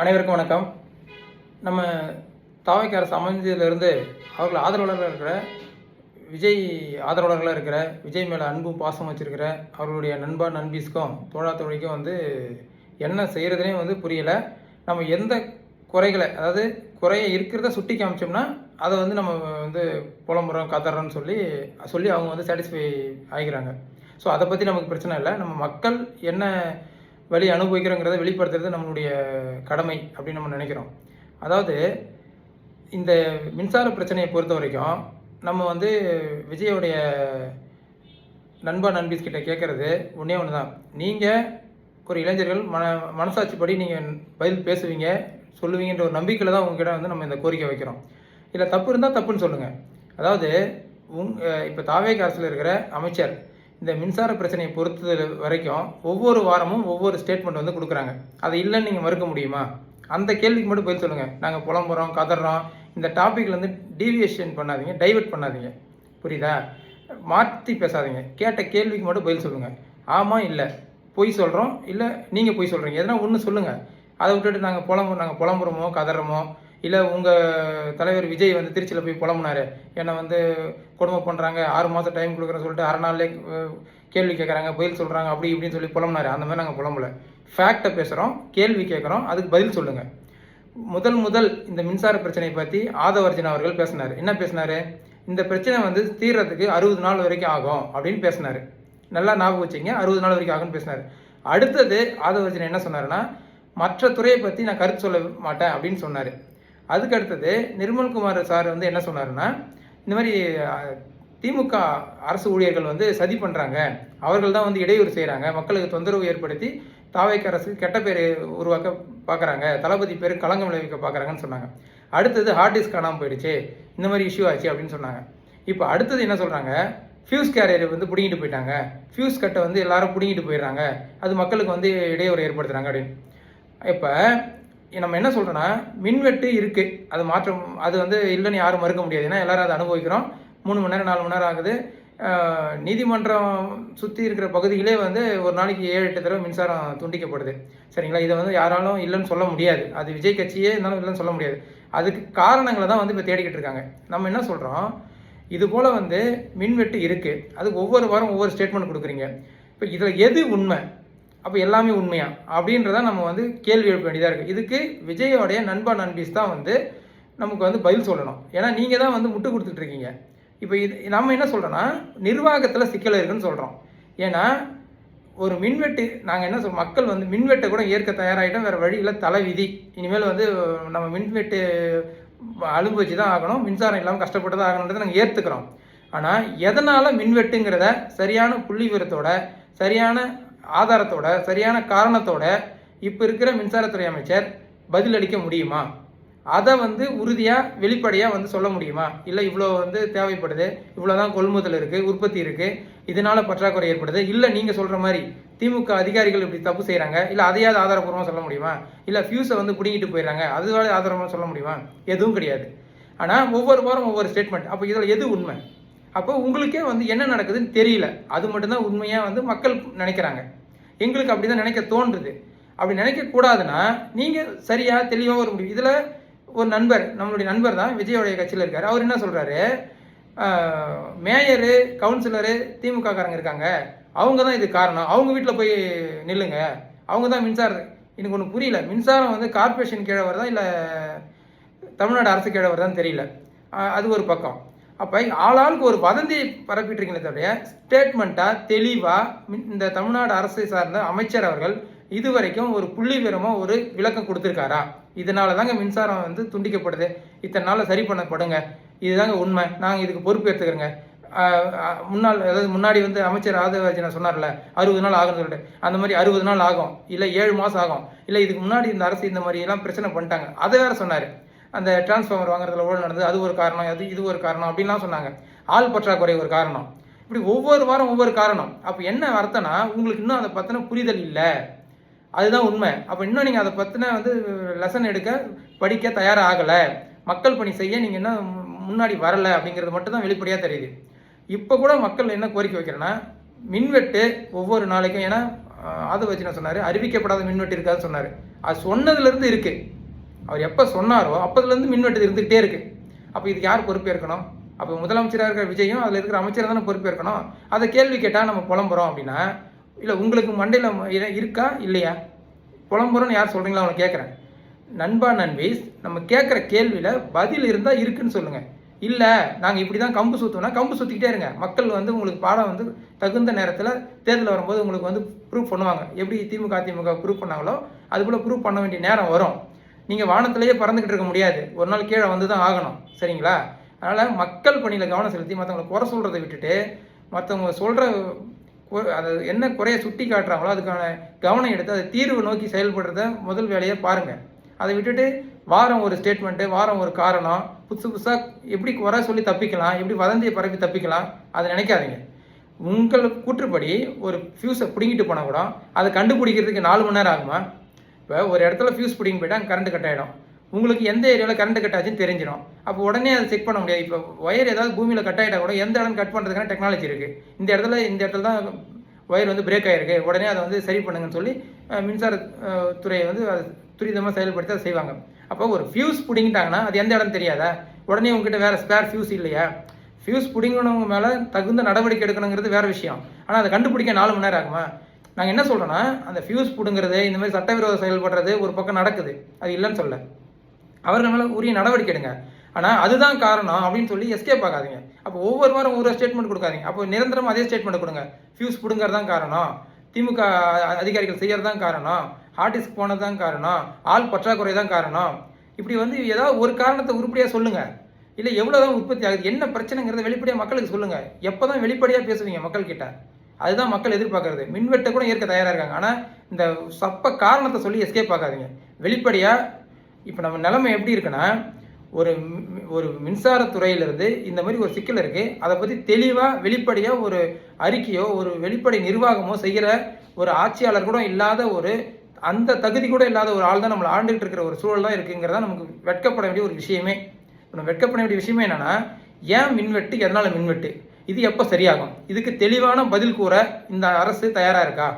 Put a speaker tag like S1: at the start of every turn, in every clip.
S1: அனைவருக்கும் வணக்கம். நம்ம தாவேக்கா அரசு அமைஞ்சதிலிருந்து அவர்கள் ஆதரவாளர்களாக இருக்கிற விஜய் ஆதரவாளர்களாக இருக்கிற விஜய் மேலே அன்பும் பாசம் வச்சுருக்கிற அவர்களுடைய நண்பா நண்பீஸ்க்கும் தோழா தோழிக்கும் என்ன செய்கிறதுனே புரியலை. நம்ம எந்த குறைகளை, அதாவது குறையை இருக்கிறத சுட்டி காமிச்சோம்னா அதை நம்ம புலம்புறோம் கதறோன்னு சொல்லி அவங்க சாட்டிஸ்ஃபை ஆகிக்கிறாங்க. ஸோ அதை பற்றி நமக்கு பிரச்சனை இல்லை. நம்ம மக்கள் என்ன வழி அனுபவிக்கிறோங்கிறத வெளிப்படுத்துறது நம்மளுடைய கடமை அப்படின்னு நம்ம நினைக்கிறோம். அதாவது இந்த மின்சார பிரச்சனையை பொறுத்த வரைக்கும் நம்ம விஜயோடைய நண்பா நண்பீஸ்கிட்ட கேட்குறது ஒன்றே ஒன்று தான். நீங்கள் ஒரு இளைஞர்கள் மனசாட்சிப்படி நீங்கள் பதில் பேசுவீங்க சொல்லுவீங்கன்ற ஒரு நம்பிக்கையில் தான் உங்ககிட்ட நம்ம இந்த கோரிக்கை வைக்கிறோம். இல்லை தப்பு இருந்தால் தப்புன்னு சொல்லுங்கள். அதாவது இப்போ தாவேக்கா அரசில் இருக்கிற அமைச்சர் இந்த மின்சார பிரச்சனையை பொறுத்தது வரைக்கும் ஒவ்வொரு வாரமும் ஒவ்வொரு ஸ்டேட்மெண்ட் கொடுக்குறாங்க. அதை இல்லைன்னு நீங்கள் மறுக்க முடியுமா? அந்த கேள்விக்கு மட்டும் பதில் சொல்லுங்கள். நாங்கள் புலம்புறோம் கதறோம், இந்த டாப்பிக்லேருந்து டீவியேஷன் பண்ணாதீங்க, டைவெர்ட் பண்ணாதீங்க, புரியுதா? மாற்றி பேசாதீங்க. கேட்ட கேள்விக்கு மட்டும் பதில் சொல்லுங்கள். ஆமாம் இல்லை பொய் சொல்கிறோம், இல்லை நீங்கள் பொய் சொல்கிறீங்க, எதனா ஒன்று சொல்லுங்கள். அதை விட்டுட்டு நாங்கள் புலம்புறோமோ கதறோமோ, இல்லை உங்கள் தலைவர் விஜய் திருச்சியில் போய் புலம்புனார், என்னை கொடுமை பண்ணுறாங்க, 6 மாதம் டைம் கொடுக்குறேன்னு சொல்லிட்டு அரை நாள்லேயே கேள்வி கேட்குறாங்க, பதில் சொல்கிறாங்க, அப்படி இப்படின்னு சொல்லி புலம்புனார். அந்த மாதிரி நாங்கள் புலம்பலை. ஃபேக்டை பேசுகிறோம், கேள்வி கேட்குறோம், அதுக்கு பதில் சொல்லுங்கள். முதல் இந்த மின்சார பிரச்சனையை பற்றி ஆதவர்ஜன் அவர்கள் பேசினார். என்ன பேசினார்? இந்த பிரச்சனை தீர்றதுக்கு 60 நாள் வரைக்கும் ஆகும் அப்படின்னு பேசினார். நல்லா ஞாபகம் வச்சிங்க, 60 நாள் வரைக்கும் ஆகும்னு பேசினார். அடுத்தது ஆதவர்ஜன் என்ன சொன்னார்னா, மற்ற துறையை பற்றி நான் கருத்து சொல்ல மாட்டேன் அப்படின்னு சொன்னார். அதுக்கு அடுத்தது நிர்மல்குமார் சார் என்ன சொன்னாருன்னா, இந்த மாதிரி திமுக அரசு ஊழியர்கள் சதி பண்ணுறாங்க, அவர்கள் தான் இடையூறு செய்கிறாங்க, மக்களுக்கு தொந்தரவு ஏற்படுத்தி தாவேக்கா அரசுக்கு கெட்ட பேர் உருவாக்க பார்க்குறாங்க, தளபதி பேர் களங்கம் விளைவிக்க பார்க்குறாங்கன்னு சொன்னாங்க. அடுத்தது ஹார்ட் டிஸ்க் காணாமல் போயிடுச்சு, இந்த மாதிரி இஷ்யூ ஆச்சு அப்படின்னு சொன்னாங்க. இப்போ அடுத்தது என்ன சொல்கிறாங்க, ஃபியூஸ் கேரியர் பிடிங்கிட்டு போயிட்டாங்க, ஃபியூஸ் கட்டை எல்லாரும் பிடிங்கிட்டு போயிடுறாங்க, அது மக்களுக்கு இடையூறு ஏற்படுத்துகிறாங்க அப்படின்னு. இப்போ நம்ம என்ன சொல்கிறோன்னா, மின்வெட்டு இருக்குது, அது மாற்றம், அது இல்லைன்னு யாரும் மறுக்க முடியாது. ஏன்னா எல்லோரும் அதை அனுபவிக்கிறோம். 3 மணி நேரம் 4 மணி நேரம் ஆகுது. நீதிமன்றம் சுற்றி இருக்கிற பகுதிகளே ஒரு நாளைக்கு 7-8 தடவை மின்சாரம் துண்டிக்கப்படுது. சரிங்களா? இதை யாராலும் இல்லைன்னு சொல்ல முடியாது. அது விஜய் கட்சியே இருந்தாலும் இல்லைன்னு சொல்ல முடியாது. அதுக்கு காரணங்களை தான் இப்போ தேடிக்கிட்டு இருக்காங்க. நம்ம என்ன சொல்கிறோம், இது போல் மின்வெட்டு இருக்குது, அதுக்கு ஒவ்வொரு வாரம் ஒவ்வொரு ஸ்டேட்மெண்ட் கொடுக்குறீங்க. இப்போ இதில் எது உண்மை, அப்போ எல்லாமே உண்மையா அப்படின்றத நம்ம கேள்வி எழுப்ப வேண்டியதாக இருக்குது. இதுக்கு விஜயோடைய நண்பா நண்பீஸ் தான் நமக்கு பதில் சொல்லணும். ஏன்னா நீங்கள் தான் முட்டு கொடுத்துட்ருக்கீங்க. இப்போ நம்ம என்ன சொல்கிறோன்னா, நிர்வாகத்தில் சிக்கல் இருக்குன்னு சொல்கிறோம். ஏன்னா ஒரு மின்வெட்டு நாங்கள் என்ன மக்கள் மின்வெட்டை கூட ஏற்க தயாராகிட்டோம், வேறு வழியில் தலை விதி. இனிமேல் நம்ம மின்வெட்டு அனுபவிச்சு தான் ஆகணும், மின்சாரம் இல்லாமல் கஷ்டப்பட்டு தான் ஆகணுன்றதை நாங்கள் ஏற்றுக்கிறோம். ஆனால் எதனால் மின்வெட்டுங்கிறத சரியான புள்ளி விவரத்தோட, சரியான ஆதாரத்தோட, சரியான காரணத்தோட இப்போ இருக்கிற மின்சாரத்துறை அமைச்சர் பதிலளிக்க முடியுமா? அதை உறுதியாக வெளிப்படையாக சொல்ல முடியுமா? இல்லை இவ்வளோ தேவைப்படுது, இவ்வளோ தான் கொள்முதல் இருக்குது, உற்பத்தி இருக்குது, இதனால் பற்றாக்குறை ஏற்படுது, இல்லை நீங்கள் சொல்கிற மாதிரி திமுக அதிகாரிகள் இப்படி தப்பு செய்கிறாங்க, இல்லை அதையாவது ஆதாரப்பூர்வமாக சொல்ல முடியுமா? இல்லை ஃபியூஸை பிடிங்கிட்டு போயிடுறாங்க, அதுவாக ஆதாரமாக சொல்ல முடியுமா? எதுவும் கிடையாது. ஆனால் ஒவ்வொரு வாரம் ஒவ்வொரு ஸ்டேட்மெண்ட். அப்போ இதில் எது உண்மை? அப்போ உங்களுக்கே என்ன நடக்குதுன்னு தெரியல. அது மட்டும்தான் உண்மையாக மக்கள் நினைக்கிறாங்க. எங்களுக்கு அப்படி தான் நினைக்க தோன்றுது. அப்படி நினைக்கக்கூடாதுன்னா நீங்கள் சரியாக தெளிவாக ஒரு முடியும். இதில் ஒரு நண்பர், நம்மளுடைய நண்பர் தான் விஜயோடைய கட்சியில் இருக்கார். அவர் என்ன சொல்கிறாரு, மேயரு கவுன்சிலரு திமுக காரங்க இருக்காங்க, அவங்க தான் இது காரணம், அவங்க வீட்டில் போய் நில்லுங்க, அவங்க தான் மின்சாரம். எனக்கு ஒன்று புரியல, மின்சாரம் கார்பரேஷன் கீழே வருதா இல்லை தமிழ்நாடு அரசு கீழே வருதான்னு தெரியல. அது ஒரு பக்கம். அப்போ ஆளாளுக்கு ஒரு வதந்தியை பரப்பிட்டுருக்கீங்களே தவிர ஸ்டேட்மெண்ட்டாக தெளிவாக இந்த தமிழ்நாடு அரசை சார்ந்த அமைச்சர் அவர்கள் இதுவரைக்கும் ஒரு புள்ளி விவரமாக ஒரு விளக்கம் கொடுத்துருக்காரா? இதனால தாங்க மின்சாரம் துண்டிக்கப்படுது, இத்தனை நாளில் சரி பண்ணப்படுங்க, இதுதாங்க உண்மை, நாங்கள் இதுக்கு பொறுப்பு எடுத்துக்கிறோங்க. முன்னாடி அமைச்சர் ஆதவர்ஜனா சொன்னார்ல 60 நாள் ஆகும்னு சொல்லிட்டு, அந்த மாதிரி 60 நாள் ஆகும், இல்லை 7 மாதம் ஆகும், இல்லை இதுக்கு முன்னாடி இந்த அரசு இந்த மாதிரி எல்லாம் பிரச்சனை பண்ணிட்டாங்க, அதை வேற சொன்னார். அந்த டிரான்ஸ்ஃபார்மர் வாங்குறதுல ஊழல் நடந்தது, அது ஒரு காரணம், இது ஒரு காரணம் அப்படின்லாம் சொன்னாங்க. ஆள் பற்றாக்குறை ஒரு காரணம். இப்படி ஒவ்வொரு வாரம் ஒவ்வொரு காரணம். அப்போ என்ன அர்த்தம்னா, உங்களுக்கு இன்னும் அதை பற்றின புரிதல் இல்லை, அதுதான் உண்மை. அப்போ இன்னும் நீங்கள் அதை பற்றின லெசன் எடுக்க படிக்க தயாராக ஆகலை, மக்கள் பணி செய்ய நீங்கள் இன்னும் முன்னாடி வரலை அப்படிங்கிறது மட்டும் தான் வெளிப்படையாக தெரியுது. இப்போ கூட மக்கள் என்ன கோரிக்கை வைக்கிறேன்னா, மின்வெட்டு ஒவ்வொரு நாளைக்கும், ஏன்னா ஆதவ வச்சு என்ன சொன்னார், அறிவிக்கப்படாத மின்வெட்டு இருக்காதுன்னு சொன்னார். அது சொன்னதுலேருந்து இருக்குது. அவர் எப்போ சொன்னாரோ அப்போதுலேருந்து மின்வெட்டு இருந்துகிட்டே இருக்குது. அப்போ இதுக்கு யார் பொறுப்பேற்கணும்? அப்போ முதலமைச்சராக இருக்கிற விஜயும் அதில் இருக்கிற அமைச்சர் தானே பொறுப்பேற்கணும். அதை கேள்வி கேட்டால் நம்ம புலம்புறோம் அப்படின்னா, இல்லை உங்களுக்கு மண்டையில் இருக்கா இல்லையா? புலம்புறோன்னு யார் சொல்கிறீங்களா அவனை கேட்குறேன். நண்பா நண்பீஸ், நம்ம கேட்குற கேள்வியில் பதில் இருந்தால் இருக்குன்னு சொல்லுங்கள். இல்லை நாங்கள் இப்படி தான் கம்பு சுற்றுவோம்னா கம்பு சுற்றிக்கிட்டே இருங்க. மக்கள் உங்களுக்கு பாடம் தகுந்த நேரத்தில் தேர்தல் வரும்போது உங்களுக்கு ப்ரூவ் பண்ணுவாங்க. எப்படி திமுக அதிமுக ப்ரூவ் பண்ணாங்களோ அதுபோல் ப்ரூவ் பண்ண வேண்டிய நேரம் வரும். நீங்கள் வானத்திலேயே பறந்துக்கிட்டு இருக்க முடியாது, ஒரு நாள் கீழே வந்து தான் ஆகணும். சரிங்களா? அதனால் மக்கள் பணியில் கவனம் செலுத்தி மற்றவங்களை குறை சொல்கிறத விட்டுட்டு மற்றவங்க சொல்கிற அதை என்ன குறைய சுட்டி காட்டுறாங்களோ அதுக்கான கவனம் எடுத்து அதை தீர்வு நோக்கி செயல்படுறத முதல் வேலையை பாருங்கள். அதை விட்டுட்டு வாரம் ஒரு ஸ்டேட்மெண்ட்டு, வாரம் ஒரு காரணம், புதுசாக எப்படி குறை சொல்லி தப்பிக்கலாம், எப்படி வதந்தியை பரப்பி தப்பிக்கலாம், அதை நினைக்காதீங்க. உங்கள் கூற்றுப்படி ஒரு ஃபியூஸை பிடிங்கிட்டு போனால் கூட அதை கண்டுபிடிக்கிறதுக்கு 4 மணி நேரம் ஆகுமா? இப்போ ஒரு இடத்துல ஃபியூஸ் பிடிங்கி போய்ட்டு அங்கே கரண்ட் கட் ஆகிடும். உங்களுக்கு எந்த ஏரியாவில் கரண்ட் கட் ஆச்சுன்னு தெரிஞ்சிடும். அப்போ உடனே அதை செக் பண்ண முடியாது. இப்போ ஒயர் ஏதாவது பூமியில் கட் ஆகிட்டா கூட எந்த இடம் கட் பண்ணுறதுக்கான டெக்னாலஜி இருக்குது. இந்த இடத்துல தான் ஒயர் பிரேக் ஆகிருக்கு, உடனே அதை சரி பண்ணுங்கன்னு சொல்லி மின்சார துறையை அது துரிதமாக செயல்படுத்தி அதை செய்வாங்க. அப்போ ஒரு ஃபியூஸ் பிடிங்கிட்டாங்கன்னா அது எந்த இடம் தெரியாதா? உடனே உங்ககிட்ட வேறு ஸ்பேர் ஃபியூஸ் இல்லையா? ஃபியூஸ் பிடிங்கினவங்க மேலே தகுந்த நடவடிக்கை எடுக்கணுங்கிறது வேறு விஷயம். ஆனால் அதை கண்டுபிடிக்க 4 மணி நேரம் ஆகுமா? நாங்கள் என்ன சொல்கிறோன்னா, அந்த ஃபியூஸ் பிடுங்கிறது இந்த மாதிரி சட்டவிரோத செயல்படுறது ஒரு பக்கம் நடக்குது, அது இல்லைன்னு சொல்ல. அவர்கள் மேலே உரிய நடவடிக்கை எடுங்க. ஆனால் அதுதான் காரணம் அப்படின்னு சொல்லி எஸ்கேப் ஆகாதீங்க. அப்போ ஒவ்வொரு வாரம் ஒவ்வொரு ஸ்டேட்மெண்ட் கொடுக்காதீங்க. அப்போ நிரந்தரமாக அதே ஸ்டேட்மெண்ட் கொடுங்க. ஃபியூஸ் பிடுங்கிறது தான் காரணம், திமுக அதிகாரிகள் செய்கிறது தான் காரணம், ஹார்டிஸ்க் போனது தான் காரணம், ஆள் பற்றாக்குறை தான் காரணம். இப்படி ஏதாவது ஒரு காரணத்தை உருப்படியாக சொல்லுங்கள். இல்லை எவ்வளோ தான் உற்பத்தி ஆகுது, என்ன பிரச்சனைங்கிறத வெளிப்படையாக மக்களுக்கு சொல்லுங்கள். எப்போ தான் வெளிப்படையாக பேசுவீங்க மக்கள்கிட்ட? அதுதான் மக்கள் எதிர்பார்க்கறது. மின்வெட்டை கூட ஏற்க தயாராக இருக்காங்க. ஆனால் இந்த காரணத்தை சொல்லி எஸ்கேப் ஆகாதீங்க. வெளிப்படையாக இப்போ நம்ம நிலைமை எப்படி இருக்குன்னா, ஒரு மின்சாரத்துறையிலிருந்து இந்த மாதிரி ஒரு சிக்கல் இருக்குது, அதை பற்றி தெளிவாக வெளிப்படையாக ஒரு அறிக்கையோ ஒரு வெளிப்படை நிர்வாகமோ செய்கிற ஒரு ஆட்சியாளர் கூட இல்லாத அந்த தகுதி கூட இல்லாத ஒரு ஆள் தான் நம்மளை ஆண்டுகிட்டு இருக்கிற ஒரு சூழல் தான் இருக்குங்கிறதா நமக்கு வெட்கப்பட வேண்டிய ஒரு விஷயமே. நம்ம வெட்கப்பட வேண்டிய விஷயமே என்னென்னா, ஏன் மின்வெட்டு, எதனால் மின்வெட்டு, இது எப்போ சரியாகும், இதுக்கு தெளிவான பதில் கூற இந்த அரசு தயாராக இருக்கா?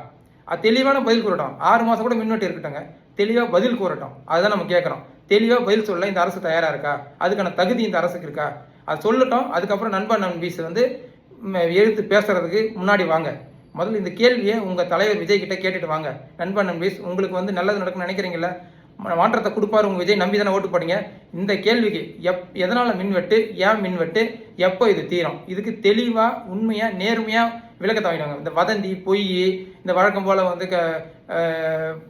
S1: அது தெளிவான பதில் கூறட்டும். 6 மாதம் கூட மின்வெட்டு இருக்கட்டுங்க, தெளிவாக பதில் கூறட்டும். அதுதான் நம்ம கேட்குறோம். தெளிவாக பதில் சொல்ல இந்த அரசு தயாராக இருக்கா? அதுக்கான தகுதி இந்த அரசுக்கு இருக்கா? அது சொல்லட்டும். அதுக்கப்புறம் நண்பா நண்பீஸ் எழுத்து பேசுறதுக்கு முன்னாடி வாங்க. முதல்ல இந்த கேள்வியை உங்கள் தலைவர் விஜய் கிட்ட கேட்டுட்டு வாங்க. நண்பா நண்பீஸ், உங்களுக்கு நல்லது நடக்கும்னு நினைக்கிறீங்களா? மாற்றத்தை கொடுப்பாரு உங்கள் விஜய், நம்பி தானே ஓட்டு போடுங்க. இந்த கேள்விக்கு எதனால் மின்வெட்டு, ஏன் மின்வெட்டு, எப்போ இது தீரும், இதுக்கு தெளிவாக உண்மையாக நேர்மையாக விளக்கத்தை வாங்கிடுவாங்க. இந்த வதந்தி பொய் இந்த வழக்கம் போல்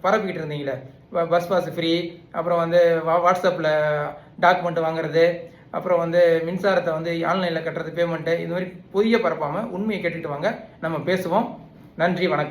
S1: பரப்பிக்கிட்டு இருந்தீங்களே, பஸ் பாஸ் ஃப்ரீ, அப்புறம் வாட்ஸ்அப்பில் டாக்குமெண்ட் வாங்குறது, அப்புறம் மின்சாரத்தை ஆன்லைனில் கட்டுறது பேமெண்ட்டு, இது மாதிரி பொய்யை பரப்பாமல் உண்மையை கேட்டுட்டு வாங்க. நம்ம பேசுவோம். நன்றி, வணக்கம்.